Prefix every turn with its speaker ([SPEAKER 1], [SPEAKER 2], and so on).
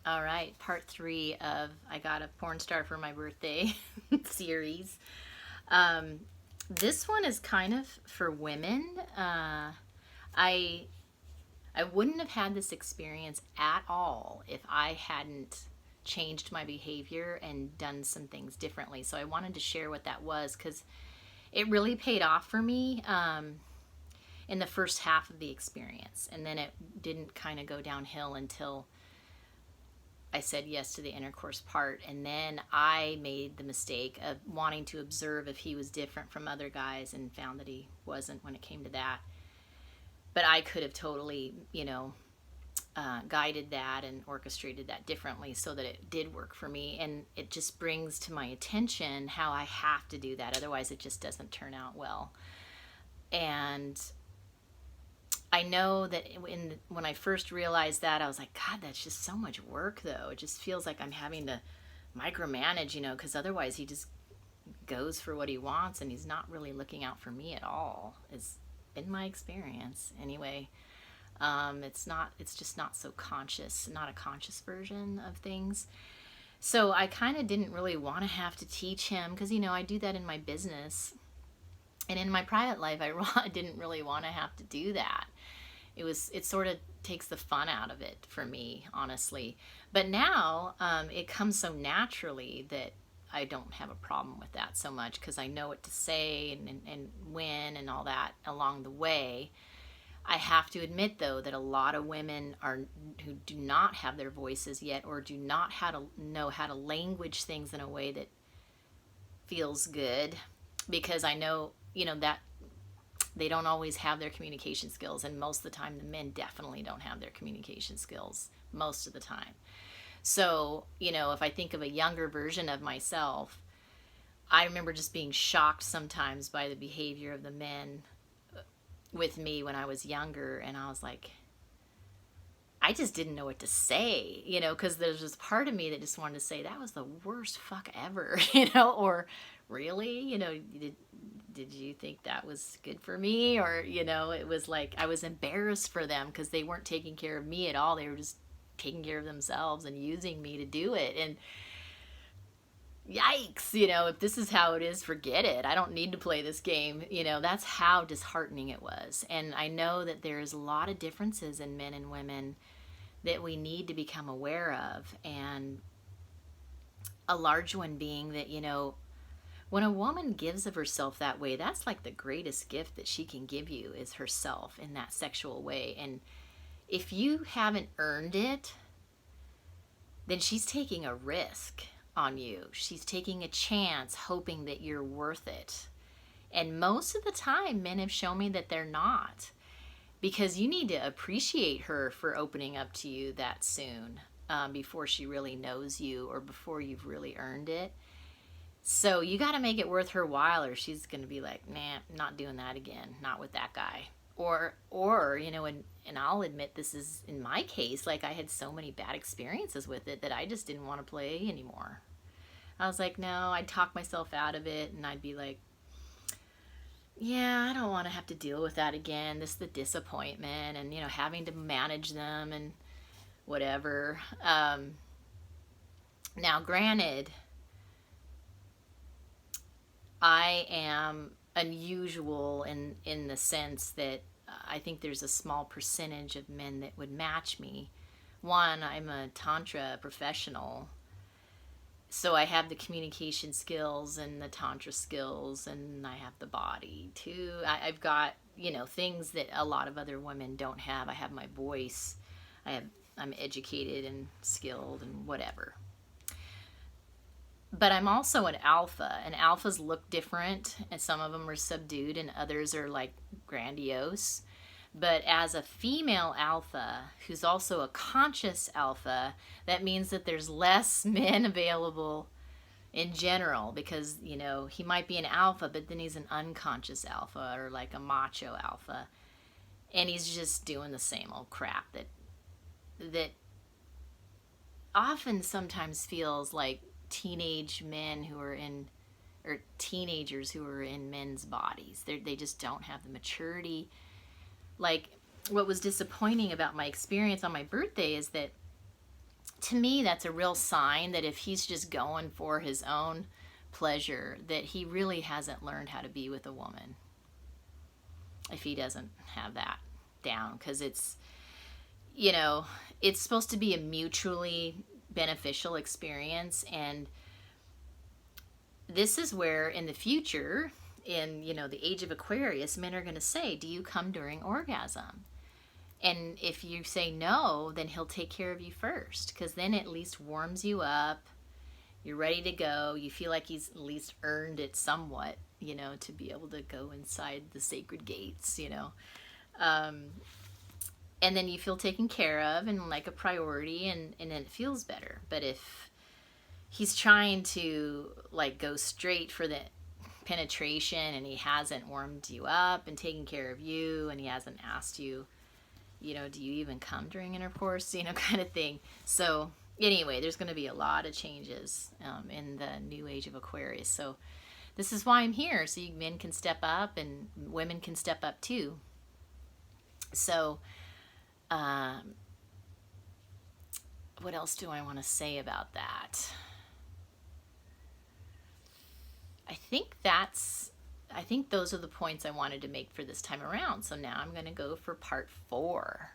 [SPEAKER 1] All right, part 3 of I Got a Porn Star for My Birthday series. Um, this one is kind of for women. I I wouldn't have had this experience at all if I hadn't changed my behavior and done some things differently. So I wanted to share what that was because it really paid off for me in the first half of the experience, and then it didn't kind of go downhill until I said yes to the intercourse part, and then I made the mistake of wanting to observe if he was different from other guys and found that he wasn't when it came to that. But I could have totally, guided that and orchestrated that differently so that it did work for me. And it just brings to my attention how I have to do that. Otherwise, it just doesn't turn out well. And I know that when I first realized that, I was like, God, that's just so much work, though. It just feels like I'm having to micromanage, because otherwise he just goes for what he wants and he's not really looking out for me at all, is in my experience. Anyway, it's just not so conscious, not a conscious version of things. So I kind of didn't really want to have to teach him because, I do that in my business. And in my private life, I didn't really want to have to do that. It sort of takes the fun out of it for me, honestly. But now it comes so naturally that I don't have a problem with that so much because I know what to say and when and all that along the way. I have to admit, though, that a lot of women who do not have their voices yet or do not know how to language things in a way that feels good, because I know, that they don't always have their communication skills, and most of the time the men definitely don't have their communication skills most of the time. So, if I think of a younger version of myself, I remember just being shocked sometimes by the behavior of the men with me when I was younger, and I was like, I just didn't know what to say, because there's this part of me that just wanted to say that was the worst fuck ever, or really, did you think that was good for me? Or, it was like I was embarrassed for them because they weren't taking care of me at all. They were just taking care of themselves and using me to do it. And yikes, if this is how it is, forget it. I don't need to play this game. That's how disheartening it was. And I know that there's a lot of differences in men and women that we need to become aware of. And a large one being that, when a woman gives of herself that way, that's like the greatest gift that she can give you, is herself in that sexual way. And if you haven't earned it, then she's taking a risk on you. She's taking a chance hoping that you're worth it. And most of the time, men have shown me that they're not, because you need to appreciate her for opening up to you that soon, before she really knows you or before you've really earned it. So you got to make it worth her while, or she's going to be like, nah, not doing that again, not with that guy. Or and I'll admit this is, in my case, like I had so many bad experiences with it that I just didn't want to play anymore. I was like, no, I'd talk myself out of it, and I'd be like, yeah, I don't want to have to deal with that again. This is the disappointment and, having to manage them and whatever. Now, granted, I am unusual in the sense that I think there's a small percentage of men that would match me. One, I'm a Tantra professional, so I have the communication skills and the Tantra skills, and I have the body too. I've got, things that a lot of other women don't have. I have my voice. I'm educated and skilled and whatever. But I'm also an alpha, and alphas look different, and some of them are subdued and others are like grandiose. But as a female alpha who's also a conscious alpha, that means that there's less men available in general, because he might be an alpha, but then he's an unconscious alpha or like a macho alpha, and he's just doing the same old crap that often sometimes feels like teenage men who are in, or teenagers who are in men's bodies. They just don't have the maturity. Like, what was disappointing about my experience on my birthday is that to me, that's a real sign that if he's just going for his own pleasure, that he really hasn't learned how to be with a woman. If he doesn't have that down, because it's, you know, it's supposed to be a mutually beneficial experience. And this is where in the future, in, you know, the age of Aquarius, men are going to say, do you come during orgasm? And if you say no, then he'll take care of you first, because then it at least warms you up. You're ready to go. You feel like he's at least earned it somewhat, you know, to be able to go inside the sacred gates, you know. And then you feel taken care of and like a priority, and then it feels better. But if he's trying to like go straight for the penetration and he hasn't warmed you up and taken care of you, and he hasn't asked you, you know, do you even come during intercourse, you know, kind of thing. So anyway, there's going to be a lot of changes in the new age of Aquarius. So this is why I'm here, so you men can step up and women can step up too. So what else do I want to say about that? I think those are the points I wanted to make for this time around. So now I'm going to go for part 4.